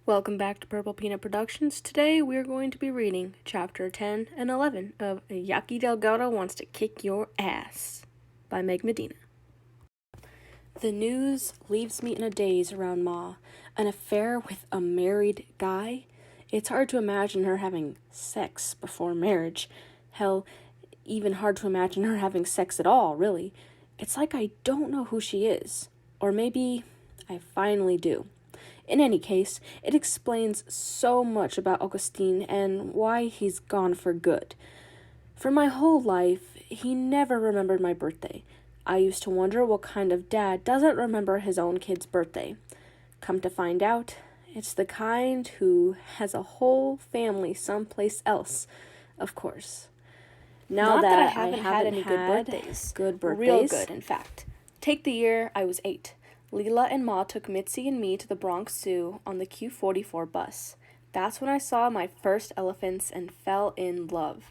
Welcome back to Purple Peanut Productions. Today we are going to be reading Chapter 10 and 11 of Yaqui Delgado Wants to Kick Your Ass by Meg Medina. The news leaves me in a daze around Ma. An affair with a married guy? It's hard to imagine her having sex before marriage. Hell, even hard to imagine her having sex at all, really. It's like I don't know who she is. Or maybe I finally do. In any case, it explains so much about Augustine and why he's gone for good. For my whole life, he never remembered my birthday. I used to wonder what kind of dad doesn't remember his own kid's birthday. Come to find out, it's the kind who has a whole family someplace else, of course. Now Not that I haven't had any good birthdays. Real good, in fact. Take the year I was 8. Leela and Ma took Mitzi and me to the Bronx Zoo on the Q44 bus. That's when I saw my first elephants and fell in love.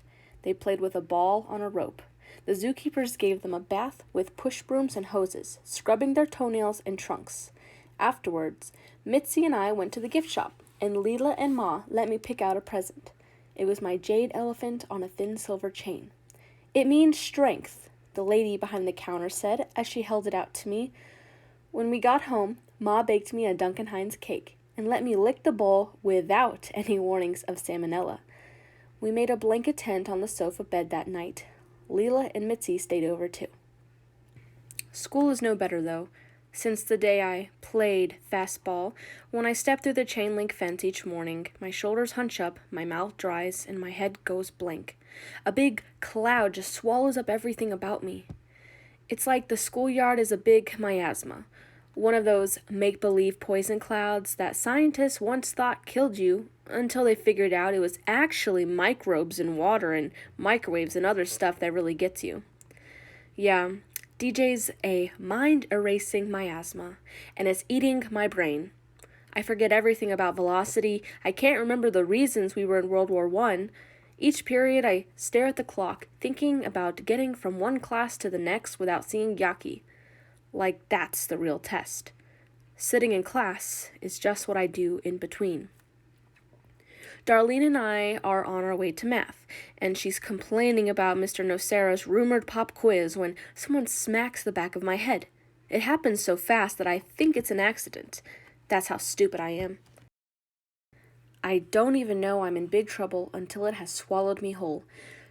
They played with a ball on a rope. The zookeepers gave them a bath with push brooms and hoses, scrubbing their toenails and trunks. Afterwards, Mitzi and I went to the gift shop, and Leela and Ma let me pick out a present. It was my jade elephant on a thin silver chain. "It means strength," the lady behind the counter said as she held it out to me. When we got home, Ma baked me a Duncan Hines cake and let me lick the bowl without any warnings of salmonella. We made a blanket tent on the sofa bed that night. Leela and Mitzi stayed over too. School is no better, though. Since the day I played fastball, when I step through the chain link fence each morning, my shoulders hunch up, my mouth dries, and my head goes blank. A big cloud just swallows up everything about me. It's like the schoolyard is a big miasma, one of those make-believe poison clouds that scientists once thought killed you until they figured out it was actually microbes in water and microwaves and other stuff that really gets you. Yeah, DJ's a mind-erasing miasma, and it's eating my brain. I forget everything about velocity. I can't remember the reasons we were in World War I. Each period, I stare at the clock, thinking about getting from one class to the next without seeing Yaqui. Like that's the real test. Sitting in class is just what I do in between. Darlene and I are on our way to math, and she's complaining about Mr. Nocera's rumored pop quiz when someone smacks the back of my head. It happens so fast that I think it's an accident. That's how stupid I am. I don't even know I'm in big trouble until it has swallowed me whole.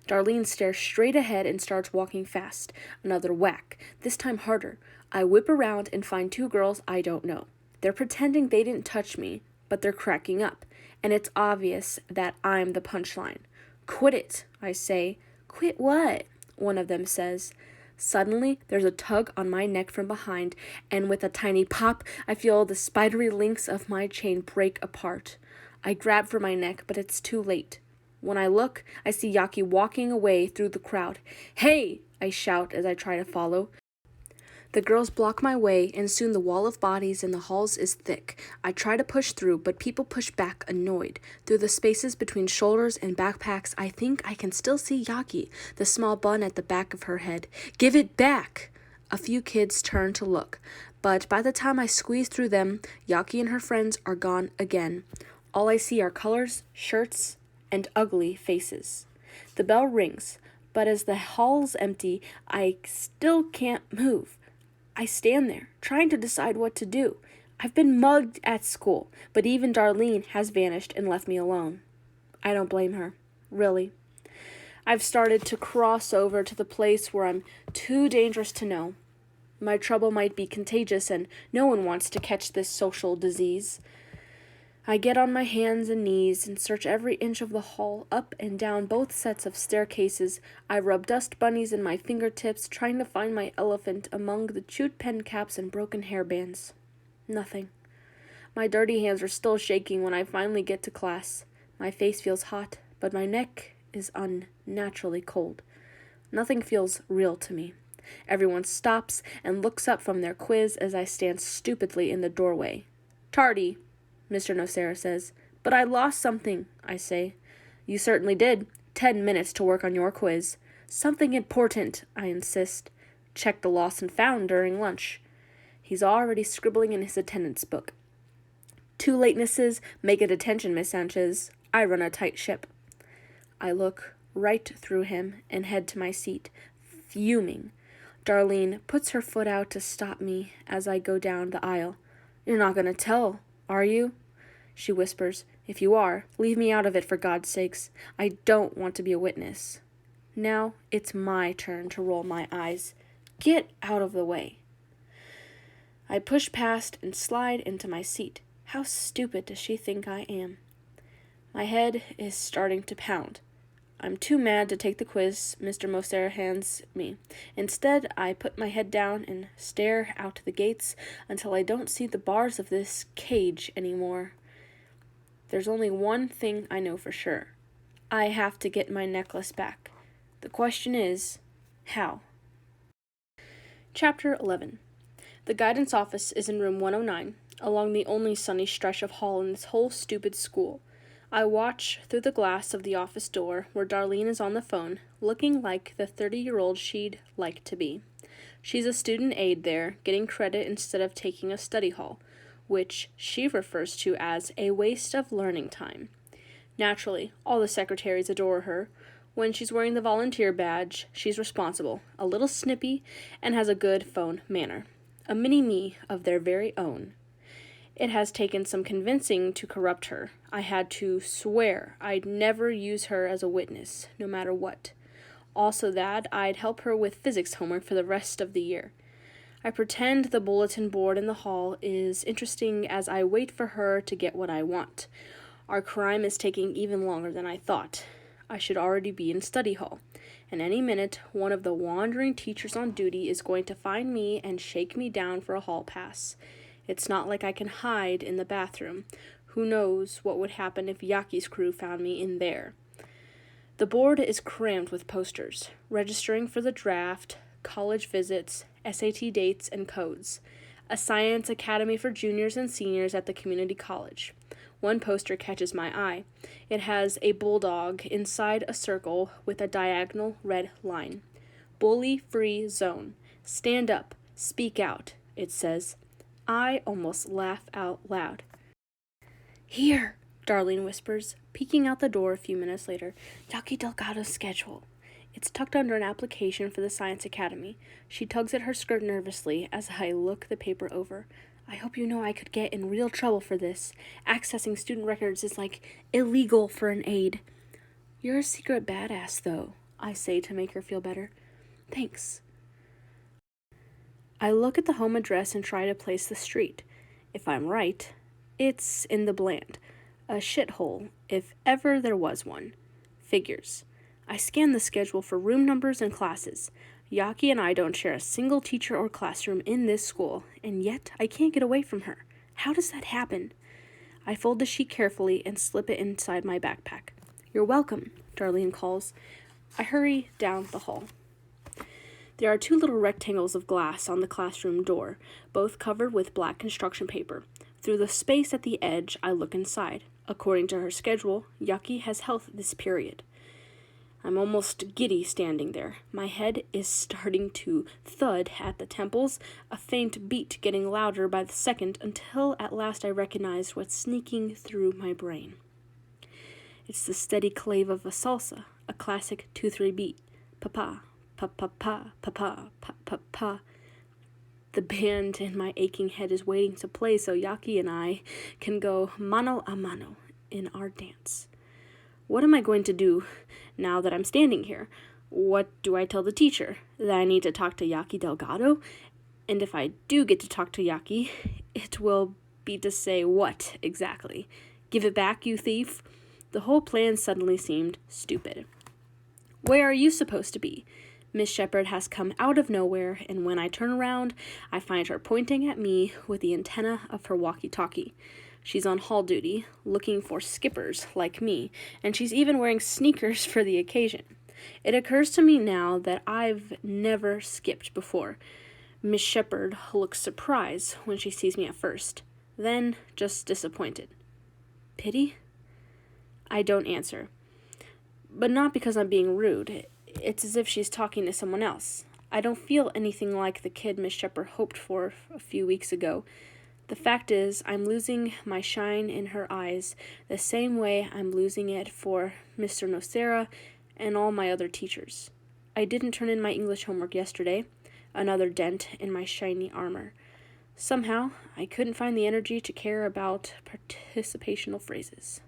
Darlene stares straight ahead and starts walking fast. Another whack, this time harder. I whip around and find 2 girls I don't know. They're pretending they didn't touch me, but they're cracking up, and it's obvious that I'm the punchline. "Quit it," I say. "Quit what?" one of them says. Suddenly, there's a tug on my neck from behind, and with a tiny pop, I feel the spidery links of my chain break apart. I grab for my neck, but it's too late. When I look, I see Yaqui walking away through the crowd. "Hey!" I shout as I try to follow. The girls block my way, and soon the wall of bodies in the halls is thick. I try to push through, but people push back, annoyed. Through the spaces between shoulders and backpacks, I think I can still see Yaqui, the small bun at the back of her head. "Give it back!" A few kids turn to look, but by the time I squeeze through them, Yaqui and her friends are gone again. All I see are colors, shirts, and ugly faces. The bell rings, but as the hall's empty, I still can't move. I stand there, trying to decide what to do. I've been mugged at school, but even Darlene has vanished and left me alone. I don't blame her, really. I've started to cross over to the place where I'm too dangerous to know. My trouble might be contagious, and no one wants to catch this social disease. I get on my hands and knees and search every inch of the hall, up and down both sets of staircases. I rub dust bunnies in my fingertips, trying to find my elephant among the chewed pen caps and broken hairbands. Nothing. My dirty hands are still shaking when I finally get to class. My face feels hot, but my neck is unnaturally cold. Nothing feels real to me. Everyone stops and looks up from their quiz as I stand stupidly in the doorway. "Tardy," Mr. Nocera says. "But I lost something," I say. "You certainly did. 10 minutes to work on your quiz." "Something important," I insist. "Check the lost and found during lunch." He's already scribbling in his attendance book. 2 latenesses make a detention, Miss Sanchez. I run a tight ship. I look right through him and head to my seat, fuming. Darlene puts her foot out to stop me as I go down the aisle. You're not going to tell, are you? She whispers. If you are, leave me out of it for God's sakes. I don't want to be a witness. Now it's my turn to roll my eyes. Get out of the way. I push past and slide into my seat. How stupid does she think I am? My head is starting to pound. I'm too mad to take the quiz Mr. Moser hands me. Instead, I put my head down and stare out the gates until I don't see the bars of this cage anymore. There's only one thing I know for sure. I have to get my necklace back. The question is, how? Chapter 11. The guidance office is in room 109, along the only sunny stretch of hall in this whole stupid school. I watch through the glass of the office door where Darlene is on the phone, looking like the 30-year-old she'd like to be. She's a student aide there, getting credit instead of taking a study hall, which she refers to as a waste of learning time. Naturally, all the secretaries adore her. When she's wearing the volunteer badge, she's responsible, a little snippy, and has a good phone manner. A mini-me of their very own. It has taken some convincing to corrupt her. I had to swear I'd never use her as a witness, no matter what. Also that I'd help her with physics homework for the rest of the year. I pretend the bulletin board in the hall is interesting as I wait for her to get what I want. Our crime is taking even longer than I thought. I should already be in study hall, and any minute one of the wandering teachers on duty is going to find me and shake me down for a hall pass. It's not like I can hide in the bathroom. Who knows what would happen if Yaqui's crew found me in there. The board is crammed with posters, registering for the draft, college visits, SAT dates, and codes. A science academy for juniors and seniors at the community college. One poster catches my eye. It has a bulldog inside a circle with a diagonal red line. Bully-free zone. Stand up. Speak out, it says. I almost laugh out loud. Here, Darlene whispers, peeking out the door a few minutes later. Yaqui Delgado's schedule. It's tucked under an application for the Science Academy. She tugs at her skirt nervously as I look the paper over. I hope you know I could get in real trouble for this. Accessing student records is like illegal for an aide. You're a secret badass, though, I say to make her feel better. Thanks. I look at the home address and try to place the street. If I'm right, it's in the Bland. A shithole, if ever there was one. Figures. I scan the schedule for room numbers and classes. Yaqui and I don't share a single teacher or classroom in this school, and yet I can't get away from her. How does that happen? I fold the sheet carefully and slip it inside my backpack. You're welcome, Darlene calls. I hurry down the hall. There are 2 little rectangles of glass on the classroom door, both covered with black construction paper. Through the space at the edge, I look inside. According to her schedule, Yaqui has health this period. I'm almost giddy standing there. My head is starting to thud at the temples, a faint beat getting louder by the second until at last I recognize what's sneaking through my brain. It's the steady clave of a salsa, a classic 2-3 beat. Pa-pa, pa-pa-pa, pa-pa, pa-pa-pa. The band in my aching head is waiting to play so Yaqui and I can go mano a mano in our dance. What am I going to do now that I'm standing here? What do I tell the teacher? That I need to talk to Yaqui Delgado? And if I do get to talk to Yaqui, it will be to say what exactly? Give it back, you thief? The whole plan suddenly seemed stupid. Where are you supposed to be? Miss Shepherd has come out of nowhere, and when I turn around, I find her pointing at me with the antenna of her walkie-talkie. She's on hall duty, looking for skippers like me, and she's even wearing sneakers for the occasion. It occurs to me now that I've never skipped before. Miss Shepherd looks surprised when she sees me at first, then just disappointed. Pity? I don't answer. But not because I'm being rude. It's as if she's talking to someone else. I don't feel anything like the kid Miss Shepherd hoped for a few weeks ago. The fact is, I'm losing my shine in her eyes the same way I'm losing it for Mr. Nocera and all my other teachers. I didn't turn in my English homework yesterday, another dent in my shiny armor. Somehow, I couldn't find the energy to care about participational phrases.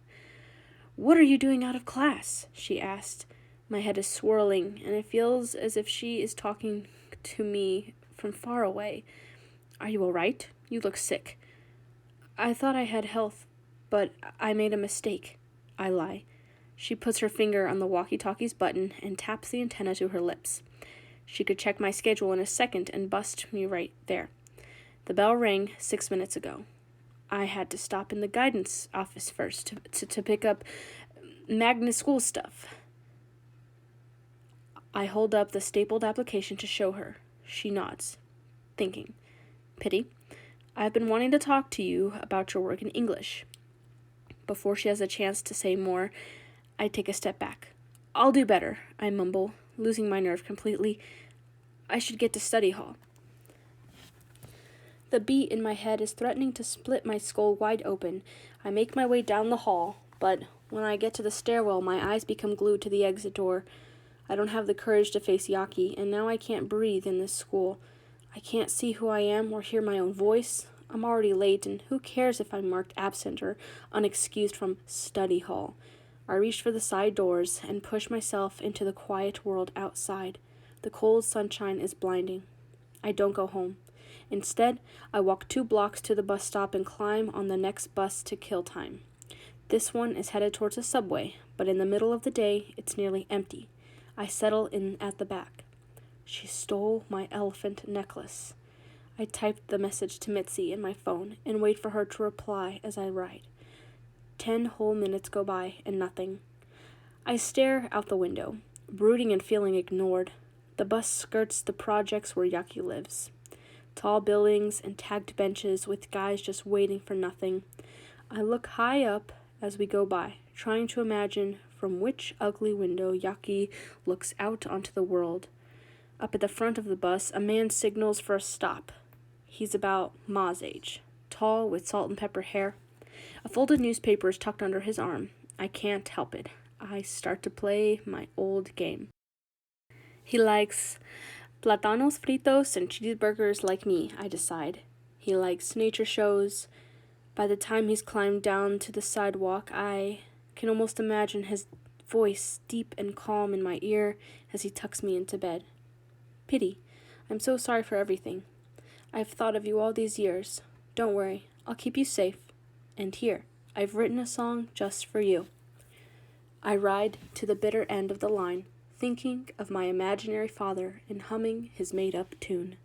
"What are you doing out of class?" she asked. My head is swirling, and it feels as if she is talking to me from far away. "Are you all right? You look sick." "I thought I had health, but I made a mistake," I lie. She puts her finger on the walkie-talkie's button and taps the antenna to her lips. She could check my schedule in a second and bust me right there. The bell rang 6 minutes ago. I had to stop in the guidance office first to pick up Magna school stuff. I hold up the stapled application to show her. She nods, thinking. "Pity, I've been wanting to talk to you about your work in English." Before she has a chance to say more, I take a step back. "I'll do better," I mumble, losing my nerve completely. "I should get to study hall." The beat in my head is threatening to split my skull wide open. I make my way down the hall, but when I get to the stairwell, my eyes become glued to the exit door. I don't have the courage to face Yaqui, and now I can't breathe in this school. I can't see who I am or hear my own voice. I'm already late, and who cares if I'm marked absent or unexcused from study hall? I reach for the side doors and push myself into the quiet world outside. The cold sunshine is blinding. I don't go home. Instead, I walk 2 blocks to the bus stop and climb on the next bus to kill time. This one is headed towards a subway, but in the middle of the day, it's nearly empty. I settle in at the back. She stole my elephant necklace. I type the message to Mitzi in my phone and wait for her to reply as I ride. 10 whole minutes go by and nothing. I stare out the window, brooding and feeling ignored. The bus skirts the projects where Yaqui lives. Tall buildings and tagged benches with guys just waiting for nothing. I look high up as we go by, trying to imagine from which ugly window Yaqui looks out onto the world. Up at the front of the bus, a man signals for a stop. He's about Ma's age, tall with salt and pepper hair. A folded newspaper is tucked under his arm. I can't help it. I start to play my old game. He likes platanos fritos and cheeseburgers like me, I decide. He likes nature shows. By the time he's climbed down to the sidewalk, I can almost imagine his voice deep and calm in my ear as he tucks me into bed. "Pity, I'm so sorry for everything. I've thought of you all these years. Don't worry, I'll keep you safe. And here, I've written a song just for you." I ride to the bitter end of the line, thinking of my imaginary father and humming his made-up tune.